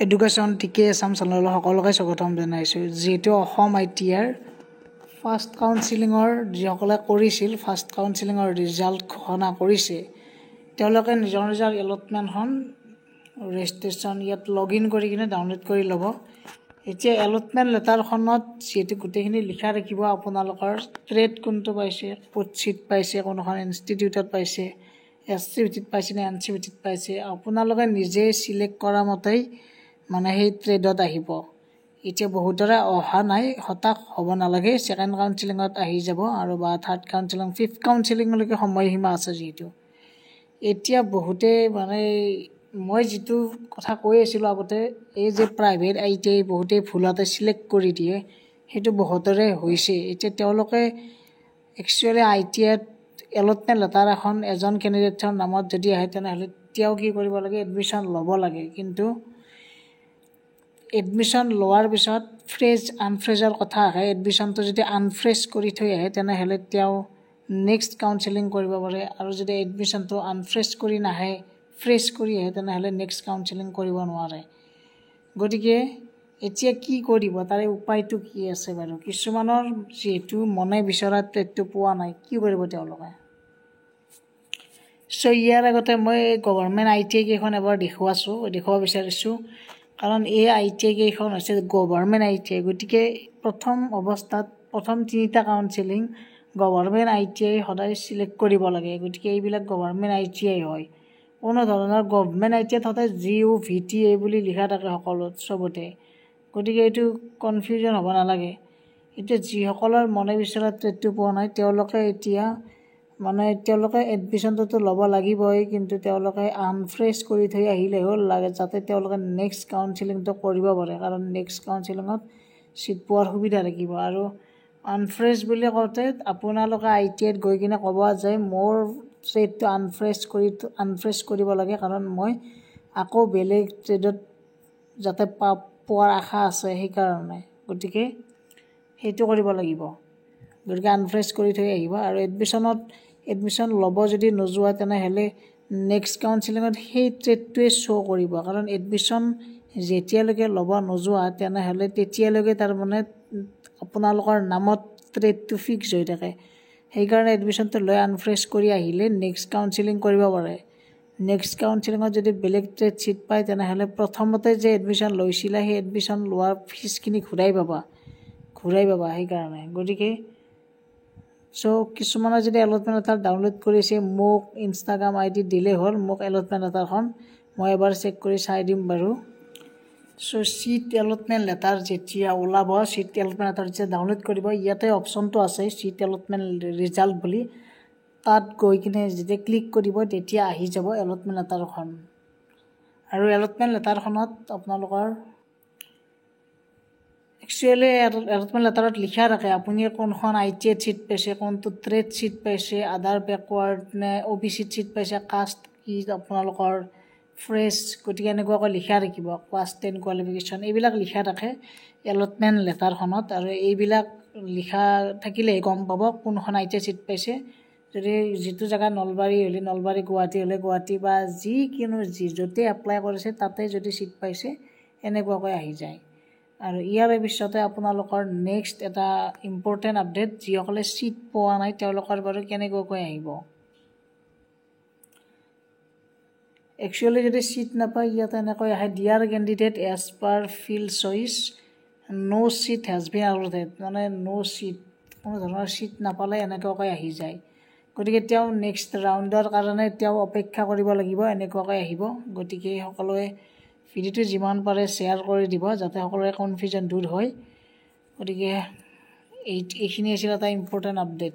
Education টিকে আছাম চেনেলৰ সকলোকে স্বাগতম জনাইছোঁ। যিহেতু অসম ITR ফাৰ্ষ্ট কাউন্সিলিঙৰ যিসকলে কৰিছিল ফাৰ্ষ্ট কাউন্সিলিঙৰ ৰিজাল্ট ঘোষণা কৰিছে, তেওঁলোকে নিজৰ নিজৰ এলটমেণ্টখন ৰেজিষ্ট্ৰেশ্যন ইয়াত লগ ইন কৰি কিনে ডাউনলোড কৰি ল'ব। এতিয়া এলটমেণ্ট লেটাৰখনত যিহেতু গোটেইখিনি লিখা থাকিব, আপোনালোকৰ ট্ৰেড কোনটো পাইছে, ক'ত ছিট পাইছে, কোনখন ইনষ্টিটিউটত পাইছে, SCVT-ত পাইছে নে NCVT-ত পাইছে, আপোনালোকে নিজে চিলেক্ট কৰা মতেই মানে সেই ট্ৰেডত আহিব। এতিয়া বহুতৰে অহা নাই, হতাশ হ'ব নালাগে, ছেকেণ্ড কাউন্সিলিঙত আহি যাব আৰু বা থাৰ্ড কাউন্সিলিং, ফিফ্থ কাউন্সিলিঙলৈকে সময়সীমা আছে যিহেতু। এতিয়া বহুতে মানে মই যিটো কথা কৈ আছিলোঁ আগতে, এই যে প্ৰাইভেট ITI বহুতেই ভুলতে চিলেক্ট কৰি দিয়ে, সেইটো বহুতৰে হৈছে। এতিয়া তেওঁলোকে একচুৱেলি ITIত এলটমেণ্ট লেটাৰ এখন এজন কেণ্ডিডেটৰ নামত যদি আহে, তেনেহ'লে তেওঁ কি কৰিব লাগে, এডমিশ্যন ল'ব লাগে। কিন্তু এডমিশ্যন লোৱাৰ পিছত আনফ্ৰেজৰ কথা আহে। এডমিশ্যনটো যদি আনফ্ৰেজ কৰি থৈ আহে, তেনেহ'লে তেওঁ নেক্সট কাউন্সিলিং কৰিব পাৰে, আৰু যদি এডমিশ্যনটো আনফ্ৰেজ কৰি নাহে, ফ্ৰেছ কৰি আহে, তেনেহ'লে নেক্সট কাউন্সিলিং কৰিব নোৱাৰে। গতিকে এতিয়া কি কৰিব, তাৰে উপায়টো কি আছে বাৰু? কিছুমানৰ যিহেতু মনে বিচৰা ট্ৰেডটো পোৱা নাই, কি কৰিব তেওঁলোকে? ইয়াৰ আগতে মই গভৰ্ণমেণ্ট ITI কেইখন এবাৰ দেখুৱাব বিচাৰিছোঁ, কাৰণ এই ITI কেইখন হৈছে গভৰ্ণমেণ্ট ITI। গতিকে প্ৰথম অৱস্থাত প্ৰথম 3টা কাউন্সিলিং গভৰ্ণমেণ্ট ITI সদায় চিলেক্ট কৰিব লাগে। গতিকে এইবিলাক গভৰ্ণমেণ্ট ITI হয়। কোনো ধৰণৰ গভৰ্ণমেণ্ট ITIত সদায় GOVTA বুলি লিখা থাকে চবতে। গতিকে এইটো কনফিউজন হ'ব নালাগে। এতিয়া যিসকলৰ মনে বিচৰা ট্ৰেডটো পোৱা নাই, তেওঁলোকে এতিয়া তেওঁলোকে এডমিশ্যনটোতো ল'ব লাগিবই, কিন্তু তেওঁলোকে আনফ্ৰেছ কৰি থৈ আহিলে হ'ল, যাতে তেওঁলোকে নেক্সট কাউন্সিলিংটো কৰিব পাৰে, কাৰণ নেক্সট কাউন্সিলিঙত ছিট পোৱাৰ সুবিধা থাকিব। আৰু আনফ্ৰেছ বুলি কওঁতে আপোনালোকে ITIত গৈ কিনে ক'ব যে মোৰ ট্ৰেডটো আনফ্ৰেছ কৰিব লাগে, কাৰণ মই আকৌ বেলেগ ট্ৰেডত যাতে পোৱাৰ আশা আছে সেইকাৰণে। গতিকে সেইটো কৰিব লাগিব। গতিকে আনফ্ৰেছ কৰি থৈ আহিব। আৰু এডমিশ্যন ল'ব যদি নোযোৱা, তেনেহ'লে নেক্সট কাউন্সিলিঙত সেই ট্ৰেডটোৱে শ্ব' কৰিব, কাৰণ এডমিশ্যন যেতিয়ালৈকে ল'ব নোযোৱা, তেনেহ'লে তেতিয়ালৈকে তাৰমানে আপোনালোকৰ নামত ট্ৰেডটো ফিক্স হৈ থাকে। সেইকাৰণে এডমিশ্যনটো লৈ আনফ্ৰেছ কৰি আহিলে নেক্সট কাউন্সিলিং কৰিব পাৰে। নেক্সট কাউন্সিলিঙত যদি বেলেগ ট্ৰেড ছিট পায়, তেনেহ'লে প্ৰথমতে যে এডমিশ্যন লৈছিলা, সেই এডমিশ্যন লোৱাৰ ফিজখিনি ঘূৰাই পাবা সেইকাৰণে। গতিকে কিছুমানে যদি এলটমেণ্ট লেটাৰ ডাউনলোড কৰিছে, মোক ইনষ্টাগ্ৰাম ID দিলেই হ'ল, মোক এলটমেণ্ট লেটাৰখন মই এবাৰ চেক কৰি চাই দিম বাৰু। ছিট এলটমেণ্ট লেটাৰ যেতিয়া ওলাব, ছিট এলটমেণ্ট লেটাৰ যেতিয়া ডাউনলোড কৰিব, ইয়াতে অপশ্যনটো আছে ছিট এলটমেণ্ট ৰিজাল্ট বুলি। তাত গৈ কিনে যেতিয়া ক্লিক কৰিব, তেতিয়া আহি যাব এলটমেণ্ট লেটাৰখন। আৰু এলটমেণ্ট লেটাৰখনত আপোনালোকৰ একচুৱেলি এলটমেণ্ট লেটাৰত লিখা থাকে আপুনি কোনখন ITIত ছিট পাইছে, কোনটো ট্ৰেড ছিট পাইছে, আদাৰ বেকৱাৰ্ড নে OBCত ছিট পাইছে, কাষ্ট কি আপোনালোকৰ, ফ্ৰেছ, গতিকে এনেকুৱাকৈ লিখা থাকিব, ক্লাছ 10 কোৱালিফিকেশ্যন, এইবিলাক লিখা থাকে এলটমেণ্ট লেটাৰখনত। আৰু এইবিলাক লিখা থাকিলেই গম পাব কোনখন ITIত ছিট পাইছে। যদি যিটো জেগা নলবাৰী হ'লে নলবাৰী, গুৱাহাটী হ'লে গুৱাহাটী, বা যিকোনো য'তেই এপ্লাই কৰিছে তাতে যদি ছিট পাইছে, এনেকুৱাকৈ আহি যায়। আৰু ইয়াৰ পিছতে আপোনালোকৰ নেক্সট এটা ইম্পৰ্টেণ্ট আপডেট, যিসকলে ছিট পোৱা নাই তেওঁলোকৰ বাৰু কেনেকুৱাকৈ আহিব। একচুৱেলি যদি ছিট নাপায়, ইয়াত এনেকৈ আহে dear candidate as per field choice no' seat has been allotted, মানে ন' ছিট, কোনো ধৰণৰ ছিট নাপালে এনেকুৱাকৈ আহি যায়। গতিকে তেওঁ নেক্সট ৰাউণ্ডৰ কাৰণে তেওঁ অপেক্ষা কৰিব লাগিব, এনেকুৱাকৈ আহিব। গতিকে সকলোৱে ভিডিঅ'টো যিমান পাৰে শ্বেয়াৰ কৰি দিব, যাতে সকলোৰে কনফিউজন দূৰ হয়। গতিকে এইখিনি আছিল এটা ইম্পৰ্টেণ্ট আপডেট।